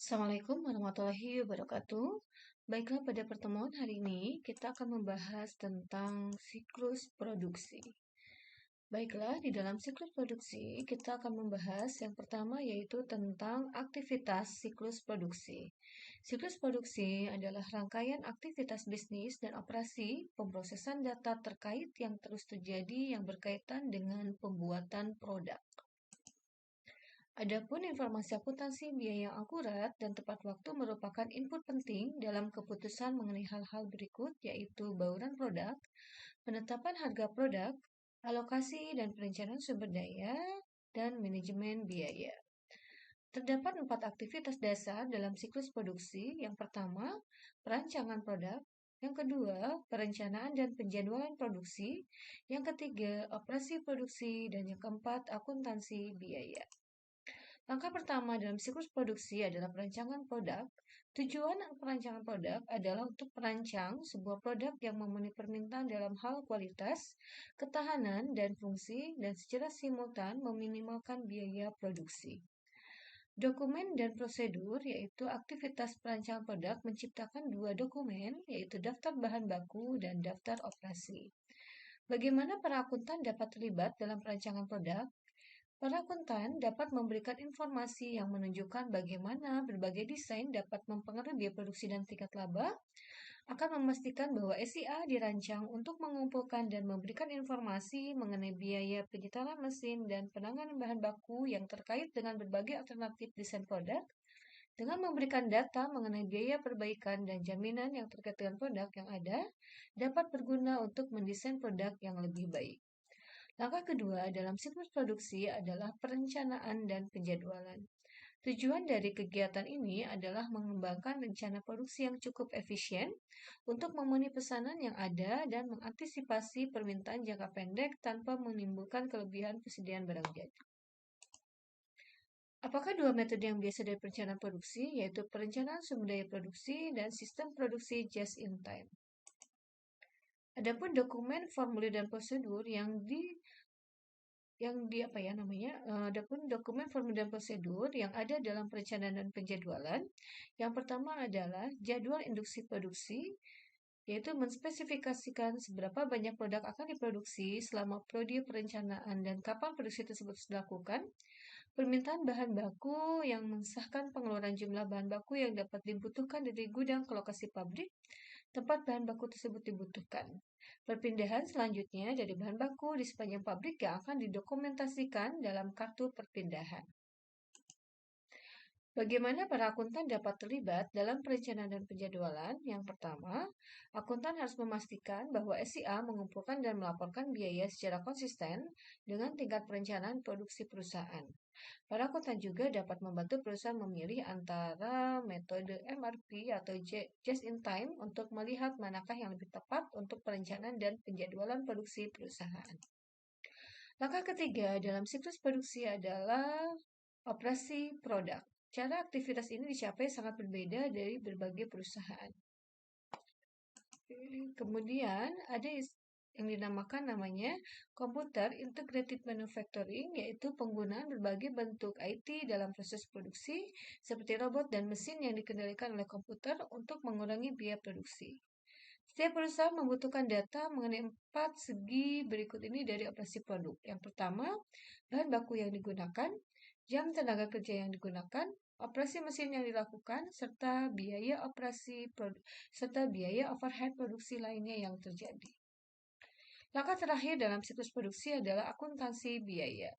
Assalamualaikum warahmatullahi wabarakatuh. Baiklah, pada pertemuan hari ini kita akan membahas tentang siklus produksi. Baiklah, di dalam siklus produksi kita akan membahas yang pertama yaitu tentang aktivitas siklus produksi. Siklus produksi adalah rangkaian aktivitas bisnis dan operasi pemrosesan data terkait yang terus terjadi yang berkaitan dengan pembuatan produk. Adapun informasi akuntansi biaya yang akurat dan tepat waktu merupakan input penting dalam keputusan mengenai hal-hal berikut, yaitu bauran produk, penetapan harga produk, alokasi dan perencanaan sumber daya, dan manajemen biaya. Terdapat 4 aktivitas dasar dalam siklus produksi. Yang pertama, perancangan produk. Yang kedua, perencanaan dan penjadwalan produksi. Yang ketiga, operasi produksi. Dan yang keempat, akuntansi biaya. Langkah pertama dalam siklus produksi adalah perancangan produk. Tujuan perancangan produk adalah untuk merancang sebuah produk yang memenuhi permintaan dalam hal kualitas, ketahanan, dan fungsi, dan secara simultan meminimalkan biaya produksi. Dokumen dan prosedur, yaitu aktivitas perancangan produk menciptakan dua dokumen, yaitu daftar bahan baku dan daftar operasi. Bagaimana para akuntan dapat terlibat dalam perancangan produk? Para akuntan dapat memberikan informasi yang menunjukkan bagaimana berbagai desain dapat mempengaruhi biaya produksi dan tingkat laba, akan memastikan bahwa SIA dirancang untuk mengumpulkan dan memberikan informasi mengenai biaya penyetaran mesin dan penanganan bahan baku yang terkait dengan berbagai alternatif desain produk, dengan memberikan data mengenai biaya perbaikan dan jaminan yang terkait dengan produk yang ada, dapat berguna untuk mendesain produk yang lebih baik. Langkah kedua dalam siklus produksi adalah perencanaan dan penjadwalan. Tujuan dari kegiatan ini adalah mengembangkan rencana produksi yang cukup efisien untuk memenuhi pesanan yang ada dan mengantisipasi permintaan jangka pendek tanpa menimbulkan kelebihan persediaan barang jadi. Apakah dua metode yang biasa dari perencanaan produksi, yaitu perencanaan sumber daya produksi dan sistem produksi just in time? Adapun dokumen, formulir, dan prosedur adapun dokumen formulir dan prosedur yang ada dalam perencanaan dan penjadwalan. Yang pertama adalah jadwal induksi produksi, yaitu menspesifikasikan seberapa banyak produk akan diproduksi selama periode perencanaan dan kapan produksi tersebut dilakukan. Permintaan bahan baku yang mensahkan pengeluaran jumlah bahan baku yang dapat dibutuhkan dari gudang ke lokasi pabrik tempat bahan baku tersebut dibutuhkan. Perpindahan selanjutnya dari bahan baku di sepanjang pabrik yang akan didokumentasikan dalam kartu perpindahan. Bagaimana para akuntan dapat terlibat dalam perencanaan dan penjadwalan? Yang pertama, akuntan harus memastikan bahwa SIA mengumpulkan dan melaporkan biaya secara konsisten dengan tingkat perencanaan produksi perusahaan. Para akuntan juga dapat membantu perusahaan memilih antara metode MRP atau just in time untuk melihat manakah yang lebih tepat untuk perencanaan dan penjadwalan produksi perusahaan. Langkah ketiga dalam siklus produksi adalah operasi produk. Cara aktivitas ini dicapai sangat berbeda dari berbagai perusahaan. Kemudian ada yang dinamakan namanya Computer Integrated Manufacturing, yaitu penggunaan berbagai bentuk IT dalam proses produksi seperti robot dan mesin yang dikendalikan oleh komputer untuk mengurangi biaya produksi. Setiap perusahaan membutuhkan data mengenai 4 segi berikut ini dari operasi produk. Yang pertama, bahan baku yang digunakan, jam tenaga kerja yang digunakan, operasi mesin yang dilakukan, serta biaya overhead produksi lainnya yang terjadi. Langkah terakhir dalam siklus produksi adalah akuntansi biaya.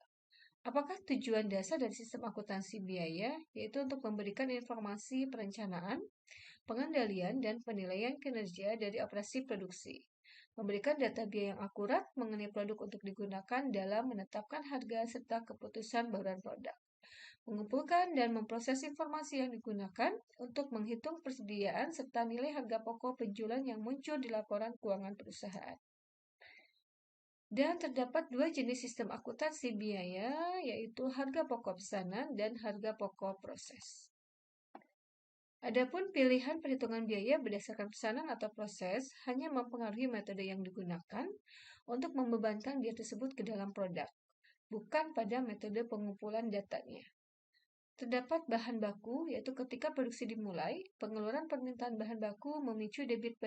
Apakah tujuan dasar dari sistem akuntansi biaya? Yaitu untuk memberikan informasi perencanaan, pengendalian, dan penilaian kinerja dari operasi produksi. Memberikan data biaya yang akurat mengenai produk untuk digunakan dalam menetapkan harga serta keputusan bauran produk. Mengumpulkan dan memproses informasi yang digunakan untuk menghitung persediaan serta nilai harga pokok penjualan yang muncul di laporan keuangan perusahaan. Dan terdapat dua jenis sistem akuntansi biaya, yaitu harga pokok pesanan dan harga pokok proses. Adapun pilihan perhitungan biaya berdasarkan pesanan atau proses hanya mempengaruhi metode yang digunakan untuk membebankan biaya tersebut ke dalam produk, bukan pada metode pengumpulan datanya. Terdapat bahan baku, yaitu ketika produksi dimulai, pengeluaran permintaan bahan baku memicu debit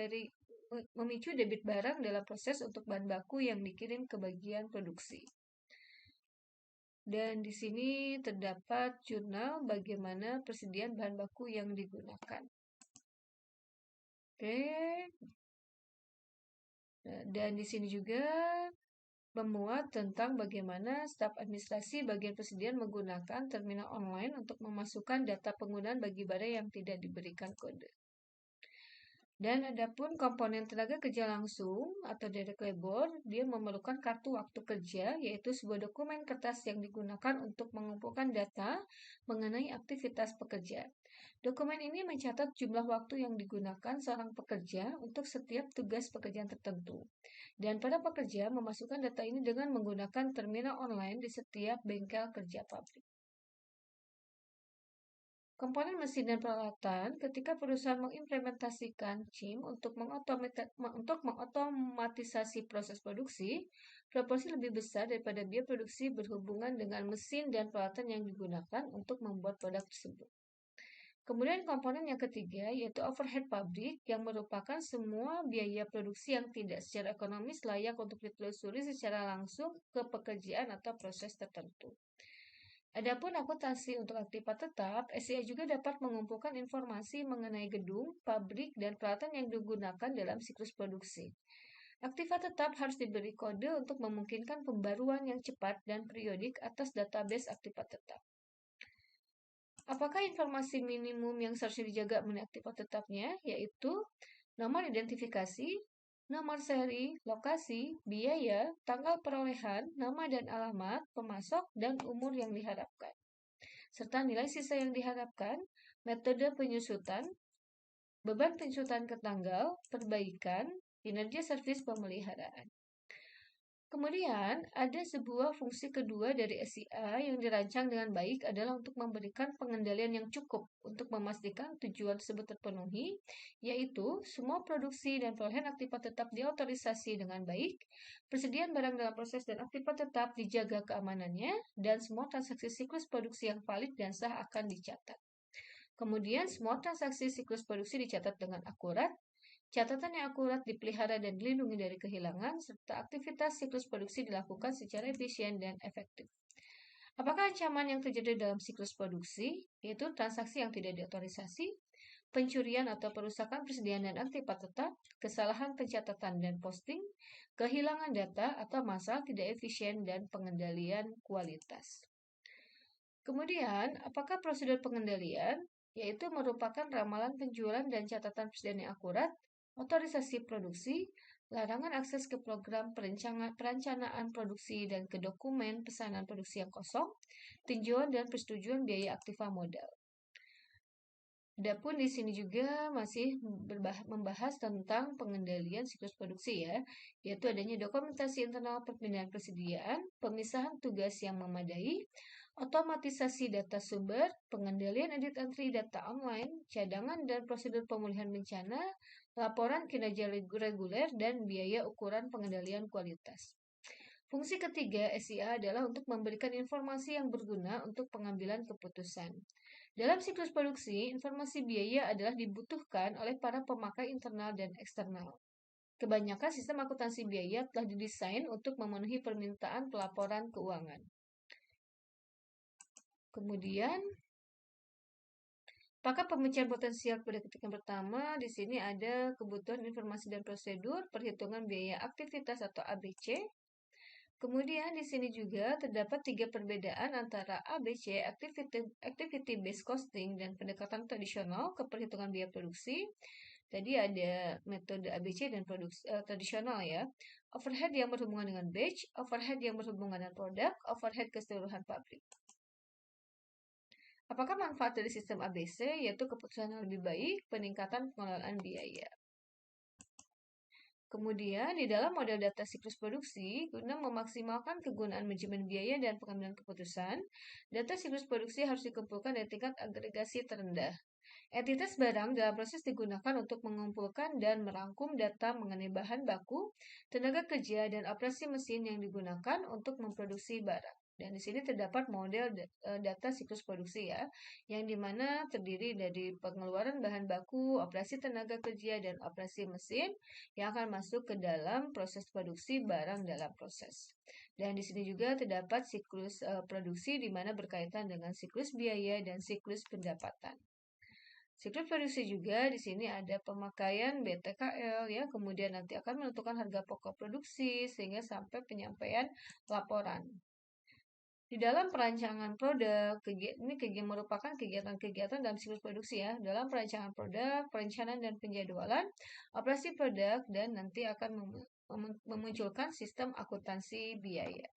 barang dalam proses untuk bahan baku yang dikirim ke bagian produksi. Dan di sini terdapat jurnal bagaimana persediaan bahan baku yang digunakan. Oke. Dan di sini juga memuat tentang bagaimana staf administrasi bagian persediaan menggunakan terminal online untuk memasukkan data penggunaan bagi barang yang tidak diberikan kode. Dan adapun komponen tenaga kerja langsung atau direct labor, dia memerlukan kartu waktu kerja, yaitu sebuah dokumen kertas yang digunakan untuk mengumpulkan data mengenai aktivitas pekerja. Dokumen ini mencatat jumlah waktu yang digunakan seorang pekerja untuk setiap tugas pekerjaan tertentu. Dan para pekerja memasukkan data ini dengan menggunakan terminal online di setiap bengkel kerja pabrik. Komponen mesin dan peralatan ketika perusahaan mengimplementasikan CIM untuk mengotomatisasi proses produksi, proporsi lebih besar daripada biaya produksi berhubungan dengan mesin dan peralatan yang digunakan untuk membuat produk tersebut. Kemudian komponen yang ketiga yaitu overhead pabrik yang merupakan semua biaya produksi yang tidak secara ekonomis layak untuk ditelusuri secara langsung ke pekerjaan atau proses tertentu. Adapun akuntansi untuk aktiva tetap, SIA juga dapat mengumpulkan informasi mengenai gedung, pabrik, dan peralatan yang digunakan dalam siklus produksi. Aktiva tetap harus diberi kode untuk memungkinkan pembaruan yang cepat dan periodik atas database aktiva tetap. Apakah informasi minimum yang seharusnya dijaga mengenai aktiva tetapnya, yaitu nomor identifikasi, nomor seri, lokasi, biaya, tanggal perolehan, nama dan alamat, pemasok, dan umur yang diharapkan. Serta nilai sisa yang diharapkan, metode penyusutan, beban penyusutan ke tanggal, perbaikan, kinerja servis pemeliharaan. Kemudian, ada sebuah fungsi kedua dari SIA yang dirancang dengan baik adalah untuk memberikan pengendalian yang cukup untuk memastikan tujuan tersebut terpenuhi, yaitu semua produksi dan perolehan aktiva tetap diautorisasi dengan baik, persediaan barang dalam proses dan aktiva tetap dijaga keamanannya, dan semua transaksi siklus produksi yang valid dan sah akan dicatat. Kemudian, semua transaksi siklus produksi dicatat dengan akurat. Catatan yang akurat dipelihara dan dilindungi dari kehilangan, serta aktivitas siklus produksi dilakukan secara efisien dan efektif. Apakah ancaman yang terjadi dalam siklus produksi, yaitu transaksi yang tidak diautorisasi, pencurian atau perusakan persediaan dan aktiva tetap, kesalahan pencatatan dan posting, kehilangan data, atau masalah tidak efisien dan pengendalian kualitas? Kemudian, apakah prosedur pengendalian, yaitu merupakan ramalan penjualan dan catatan persediaan yang akurat, otorisasi produksi, larangan akses ke program perencanaan produksi dan ke dokumen pesanan produksi yang kosong, tinjauan dan persetujuan biaya aktiva modal. Adapun di sini juga masih membahas tentang pengendalian siklus produksi ya, yaitu adanya dokumentasi internal perpindahan persediaan, pemisahan tugas yang memadai, otomatisasi data sumber, pengendalian edit entry data online, cadangan dan prosedur pemulihan bencana, laporan kinerja reguler, dan biaya ukuran pengendalian kualitas. Fungsi ketiga SIA adalah untuk memberikan informasi yang berguna untuk pengambilan keputusan. Dalam siklus produksi, informasi biaya adalah dibutuhkan oleh para pemakai internal dan eksternal. Kebanyakan sistem akuntansi biaya telah didesain untuk memenuhi permintaan pelaporan keuangan. Kemudian, apakah pemecahan potensial pada ketikan pertama? Di sini ada kebutuhan informasi dan prosedur, perhitungan biaya aktivitas atau ABC. Kemudian di sini juga terdapat 3 perbedaan antara ABC, activity based costing, dan pendekatan tradisional ke perhitungan biaya produksi. Tadi ada metode ABC dan tradisional ya. Overhead yang berhubungan dengan batch, overhead yang berhubungan dengan produk, overhead keseluruhan pabrik. Apakah manfaat dari sistem ABC? Yaitu keputusan yang lebih baik, peningkatan pengelolaan biaya. Kemudian, di dalam model data siklus produksi, guna memaksimalkan kegunaan manajemen biaya dan pengambilan keputusan, data siklus produksi harus dikumpulkan dari tingkat agregasi terendah. Entitas barang dalam proses digunakan untuk mengumpulkan dan merangkum data mengenai bahan baku, tenaga kerja, dan operasi mesin yang digunakan untuk memproduksi barang. Dan di sini terdapat model data siklus produksi ya, yang dimana terdiri dari pengeluaran bahan baku, operasi tenaga kerja, dan operasi mesin yang akan masuk ke dalam proses produksi barang dalam proses. Dan di sini juga terdapat siklus produksi di mana berkaitan dengan siklus biaya dan siklus pendapatan. Siklus produksi juga di sini ada pemakaian BTKL ya, kemudian nanti akan menentukan harga pokok produksi sehingga sampai penyampaian laporan. Di dalam perancangan produk, ini merupakan kegiatan-kegiatan dalam siklus produksi ya. Dalam perancangan produk, perencanaan dan penjadwalan, operasi produk, dan nanti akan memunculkan sistem akuntansi biaya.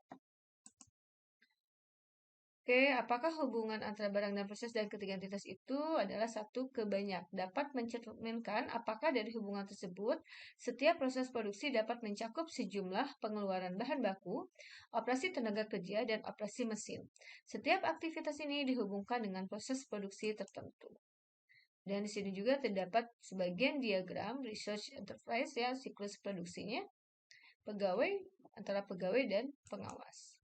Oke, apakah hubungan antara barang dan proses dan ketiga entitas itu adalah satu ke banyak? Dapat mencerminkan apakah dari hubungan tersebut setiap proses produksi dapat mencakup sejumlah pengeluaran bahan baku, operasi tenaga kerja, dan operasi mesin. Setiap aktivitas ini dihubungkan dengan proses produksi tertentu. Dan di sini juga terdapat sebagian diagram research enterprise ya, siklus produksinya, pegawai, antara pegawai dan pengawas.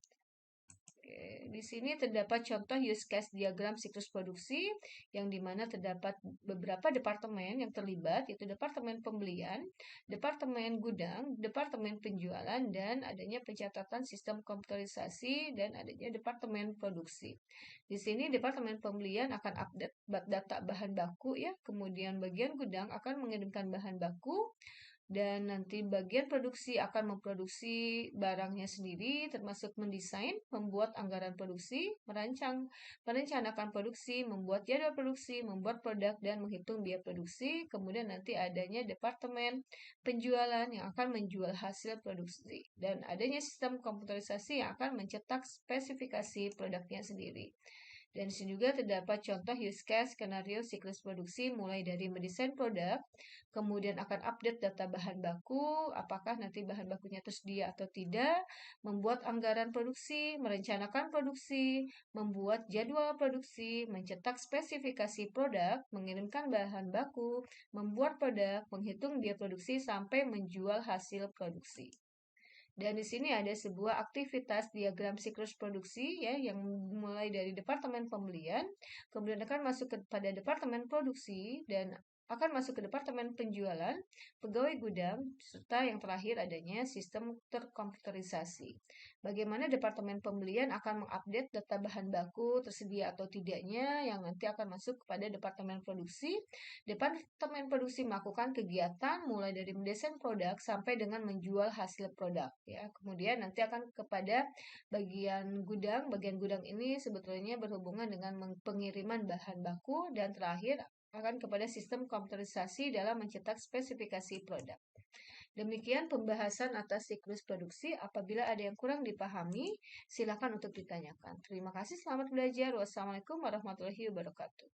Di sini terdapat contoh use case diagram siklus produksi yang dimana terdapat beberapa departemen yang terlibat, yaitu departemen pembelian, departemen gudang, departemen penjualan, dan adanya pencatatan sistem komputerisasi dan adanya departemen produksi. Di sini departemen pembelian akan update data bahan baku ya, kemudian bagian gudang akan mengirimkan bahan baku, dan nanti bagian produksi akan memproduksi barangnya sendiri, termasuk mendesain, membuat anggaran produksi, merencanakan produksi, membuat jadwal produksi, membuat produk, dan menghitung biaya produksi. Kemudian nanti adanya departemen penjualan yang akan menjual hasil produksi, dan adanya sistem komputerisasi yang akan mencetak spesifikasi produknya sendiri. Dan di sini juga terdapat contoh use case skenario siklus produksi mulai dari mendesain produk, kemudian akan update data bahan baku, apakah nanti bahan bakunya tersedia atau tidak, membuat anggaran produksi, merencanakan produksi, membuat jadwal produksi, mencetak spesifikasi produk, mengirimkan bahan baku, membuat produk, menghitung biaya produksi sampai menjual hasil produksi. Dan di sini ada sebuah aktivitas diagram siklus produksi ya yang mulai dari departemen pembelian, kemudian akan masuk kepada departemen produksi dan akan masuk ke departemen penjualan, pegawai gudang, serta yang terakhir adanya sistem terkomputerisasi. Bagaimana departemen pembelian akan mengupdate data bahan baku tersedia atau tidaknya yang nanti akan masuk kepada departemen produksi. Departemen produksi melakukan kegiatan mulai dari mendesain produk sampai dengan menjual hasil produk ya. Kemudian nanti akan kepada bagian gudang. Bagian gudang ini sebetulnya berhubungan dengan pengiriman bahan baku dan terakhir akan kepada sistem komputerisasi dalam mencetak spesifikasi produk. Demikian pembahasan atas siklus produksi. Apabila ada yang kurang dipahami, silakan untuk ditanyakan. Terima kasih, selamat belajar. Wassalamualaikum warahmatullahi wabarakatuh.